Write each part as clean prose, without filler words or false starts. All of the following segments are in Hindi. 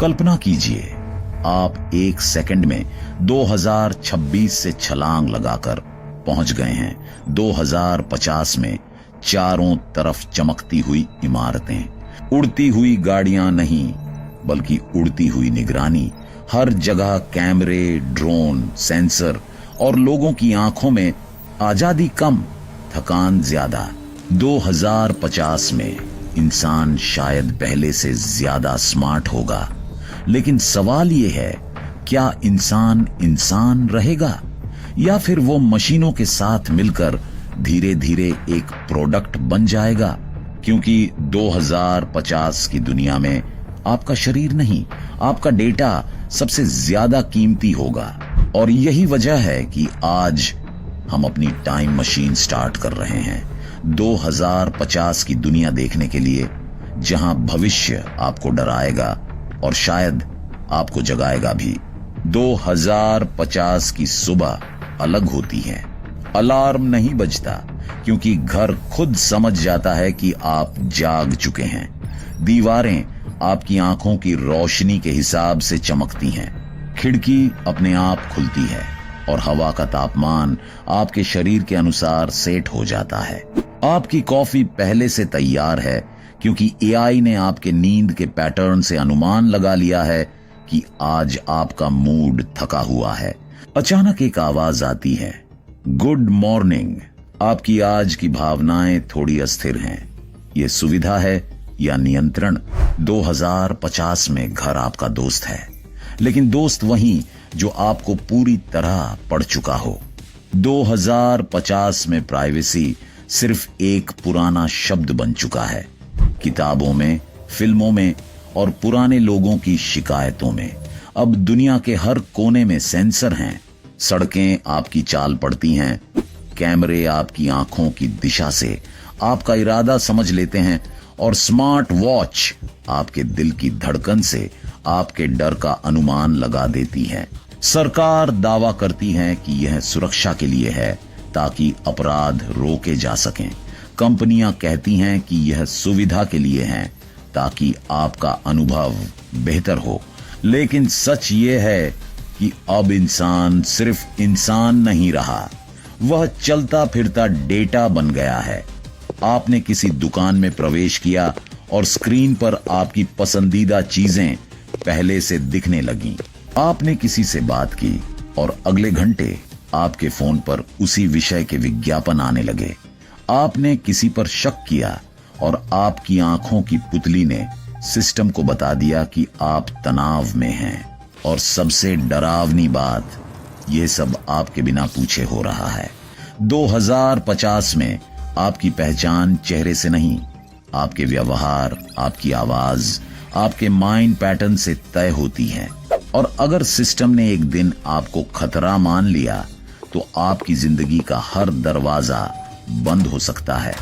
कल्पना कीजिए, आप एक सेकंड में 2026 से छलांग लगाकर पहुंच गए हैं 2050 में। चारों तरफ चमकती हुई इमारतें, उड़ती हुई गाड़ियां नहीं बल्कि उड़ती हुई निगरानी, हर जगह कैमरे, ड्रोन, सेंसर और लोगों की आंखों में आजादी कम, थकान ज्यादा। 2050 में इंसान शायद पहले से ज्यादा स्मार्ट होगा, लेकिन सवाल ये है, क्या इंसान इंसान रहेगा या फिर वो मशीनों के साथ मिलकर धीरे धीरे एक प्रोडक्ट बन जाएगा? क्योंकि 2050 की दुनिया में आपका शरीर नहीं, आपका डेटा सबसे ज्यादा कीमती होगा। और यही वजह है कि आज हम अपनी टाइम मशीन स्टार्ट कर रहे हैं 2050 की दुनिया देखने के लिए, जहां भविष्य आपको डराएगा और शायद आपको जगाएगा भी। 2050 की सुबह अलग होती है। अलार्म नहीं बजता क्योंकि घर खुद समझ जाता है कि आप जाग चुके हैं। दीवारें आपकी आंखों की रोशनी के हिसाब से चमकती हैं। खिड़की अपने आप खुलती है और हवा का तापमान आपके शरीर के अनुसार सेट हो जाता है। आपकी कॉफी पहले से तैयार है क्योंकि एआई ने आपके नींद के पैटर्न से अनुमान लगा लिया है कि आज आपका मूड थका हुआ है। अचानक एक आवाज आती है, गुड मॉर्निंग। आपकी आज की भावनाएं थोड़ी अस्थिर हैं। ये सुविधा है या नियंत्रण? 2050 में घर आपका दोस्त है, लेकिन दोस्त वही जो आपको पूरी तरह पढ़ चुका हो। 2050 में प्राइवेसी सिर्फ एक पुराना शब्द बन चुका है। किताबों में, फिल्मों में और पुराने लोगों की शिकायतों में अब दुनिया के हर कोने में सेंसर हैं। सड़कें आपकी चाल पड़ती हैं, कैमरे आपकी आंखों की दिशा से आपका इरादा समझ लेते हैं और स्मार्ट वॉच आपके दिल की धड़कन से आपके डर का अनुमान लगा देती है। सरकार दावा करती है कि यह सुरक्षा के लिए है ताकि अपराध रोके जा सकें। कंपनियां कहती हैं कि यह सुविधा के लिए है ताकि आपका अनुभव बेहतर हो। लेकिन सच ये है कि अब इंसान सिर्फ इंसान नहीं रहा, वह चलता फिरता डेटा बन गया है। आपने किसी दुकान में प्रवेश किया और स्क्रीन पर आपकी पसंदीदा चीजें पहले से दिखने लगीं। आपने किसी से बात की और अगले घंटे आपके फोन पर उसी विषय के विज्ञापन आने लगे। आपने किसी पर शक किया और आपकी आंखों की पुतली ने सिस्टम को बता दिया कि आप तनाव में हैं। और सबसे डरावनी बात, ये सब आपके बिना पूछे हो रहा है। 2050 में आपकी पहचान चेहरे से नहीं, आपके व्यवहार, आपकी आवाज, आपके माइंड पैटर्न से तय होती है। और अगर सिस्टम ने एक दिन आपको खतरा मान लिया तो आपकी जिंदगी का हर दरवाजा बंद हो सकता है।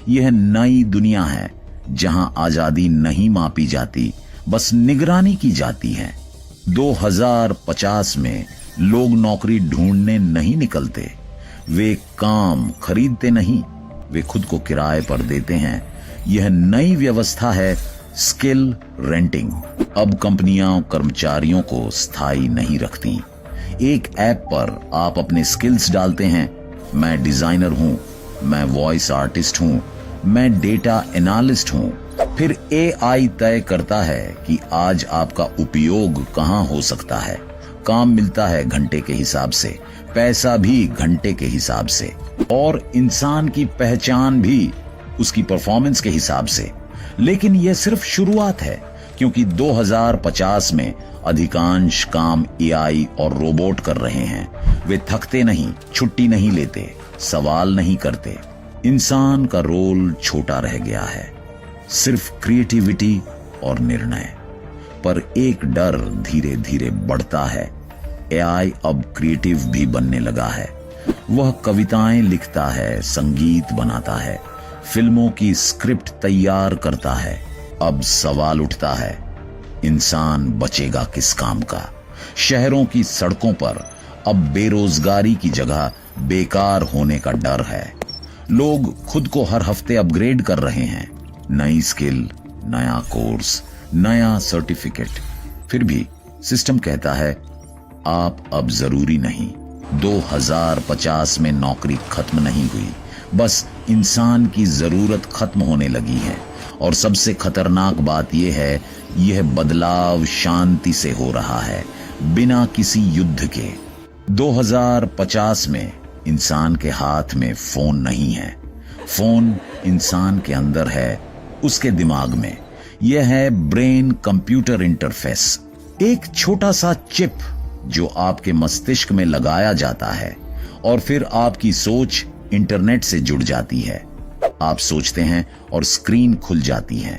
यह नई दुनिया है जहां आजादी नहीं मापी जाती, बस निगरानी की जाती है। 2050 में लोग नौकरी ढूंढने नहीं निकलते, वे काम खरीदते नहीं, वे खुद को किराए पर देते हैं। यह नई व्यवस्था है स्किल रेंटिंग। अब कंपनियां कर्मचारियों को स्थायी नहीं रखती। एक ऐप पर आप अपने स्किल्स डालते हैं, मैं डिजाइनर हूं, मैं वॉइस आर्टिस्ट हूं, मैं डेटा एनालिस्ट हूं। फिर एआई तय करता है कि आज आपका उपयोग कहां हो सकता है। काम मिलता है घंटे के हिसाब से, पैसा भी घंटे के हिसाब से, और इंसान की पहचान भी उसकी परफॉर्मेंस के हिसाब से। लेकिन यह सिर्फ शुरुआत है, क्योंकि 2050 में अधिकांश काम एआई और रोबोट कर रहे हैं। वे थकते नहीं, छुट्टी नहीं लेते, सवाल नहीं करते। इंसान का रोल छोटा रह गया है, सिर्फ क्रिएटिविटी और निर्णय। पर एक डर धीरे धीरे बढ़ता है, एआई अब क्रिएटिव भी बनने लगा है। वह कविताएं लिखता है, संगीत बनाता है, फिल्मों की स्क्रिप्ट तैयार करता है। अब सवाल उठता है, इंसान बचेगा किस काम का? शहरों की सड़कों पर अब बेरोजगारी की जगह बेकार होने का डर है। लोग खुद को हर हफ्ते अपग्रेड कर रहे हैं, नई स्किल, नया कोर्स, नया सर्टिफिकेट। फिर भी सिस्टम कहता है आप अब जरूरी नहीं। 2050 में नौकरी खत्म नहीं हुई, बस इंसान की जरूरत खत्म होने लगी है। और सबसे खतरनाक बात यह है, यह बदलाव शांति से हो रहा है, बिना किसी युद्ध के। 2050 में इंसान के हाथ में फोन नहीं है, फोन इंसान के अंदर है, उसके दिमाग में। यह है ब्रेन कंप्यूटर इंटरफेस, एक छोटा सा चिप जो आपके मस्तिष्क में लगाया जाता है और फिर आपकी सोच इंटरनेट से जुड़ जाती है। आप सोचते हैं और स्क्रीन खुल जाती है।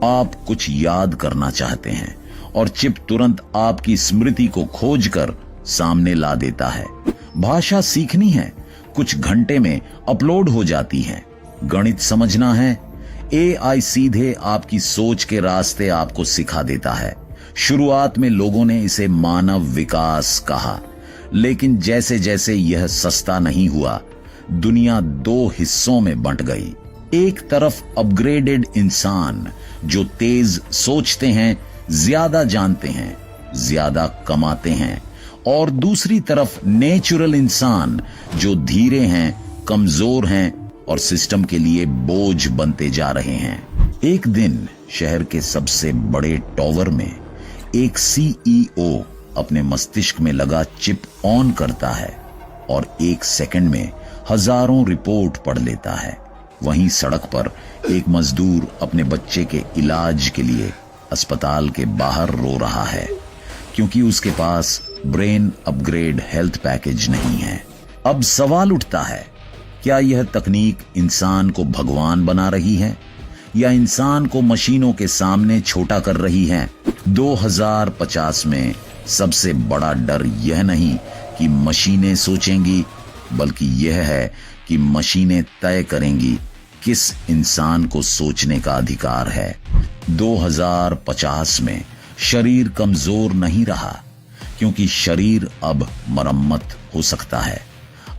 आप कुछ याद करना चाहते हैं और चिप तुरंत आपकी स्मृति को खोजकर सामने ला देता है। भाषा सीखनी है, कुछ घंटे में अपलोड हो जाती है। गणित समझना है, एआई सीधे आपकी सोच के रास्ते आपको सिखा देता है। शुरुआत में लोगों ने इसे मानव विकास कहा, लेकिन जैसे जैसे यह सस्ता नहीं हुआ, दुनिया दो हिस्सों में बंट गई। एक तरफ अपग्रेडेड इंसान जो तेज सोचते हैं, ज्यादा जानते हैं, ज्यादा कमाते हैं, और दूसरी तरफ नेचुरल इंसान जो धीरे हैं, कमजोर हैं और सिस्टम के लिए बोझ बनते जा रहे हैं। एक दिन शहर के सबसे बड़े टॉवर में एक सीईओ अपने मस्तिष्क में लगा चिप ऑन करता है और 1 सेकंड में हजारों रिपोर्ट पढ़ लेता है। वहीं सड़क पर एक मजदूर अपने बच्चे के इलाज के लिए अस्पताल के बाहर रो रहा है, क्योंकि उसके पास ब्रेन अपग्रेड हेल्थ पैकेज नहीं है। अब सवाल उठता है, क्या यह तकनीक इंसान को भगवान बना रही है या इंसान को मशीनों के सामने छोटा कर रही है? 2050 में सबसे बड़ा डर यह नहीं कि मशीनें सोचेंगी, बल्कि यह है कि मशीनें तय करेंगी किस इंसान को सोचने का अधिकार है। 2050 में शरीर कमजोर नहीं रहा, क्योंकि शरीर अब मरम्मत हो सकता है।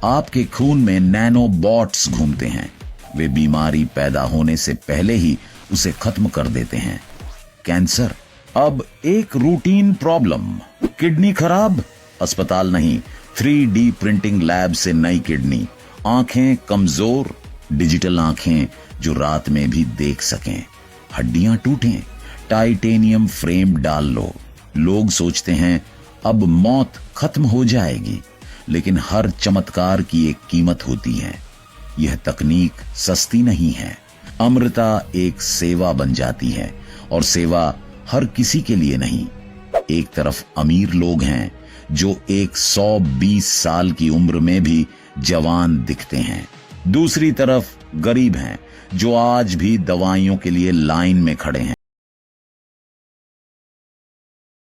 आपके खून में नैनो बॉट्स घूमते हैं, वे बीमारी पैदा होने से पहले ही उसे खत्म कर देते हैं। कैंसर अब एक रूटीन प्रॉब्लम। किडनी खराब, अस्पताल नहीं, 3D प्रिंटिंग लैब से नई किडनी। आंखें कमजोर, डिजिटल आंखें जो रात में भी देख सकें। हड्डियां टूटें, टाइटेनियम फ्रेम डाल लो। लोग सोचते हैं अब मौत खत्म हो जाएगी, लेकिन हर चमत्कार की एक कीमत होती है। यह तकनीक सस्ती नहीं है। अमृता एक सेवा बन जाती है, और सेवा हर किसी के लिए नहीं। एक तरफ अमीर लोग हैं जो 120 साल की उम्र में भी जवान दिखते हैं, दूसरी तरफ गरीब हैं जो आज भी दवाइयों के लिए लाइन में खड़े हैं।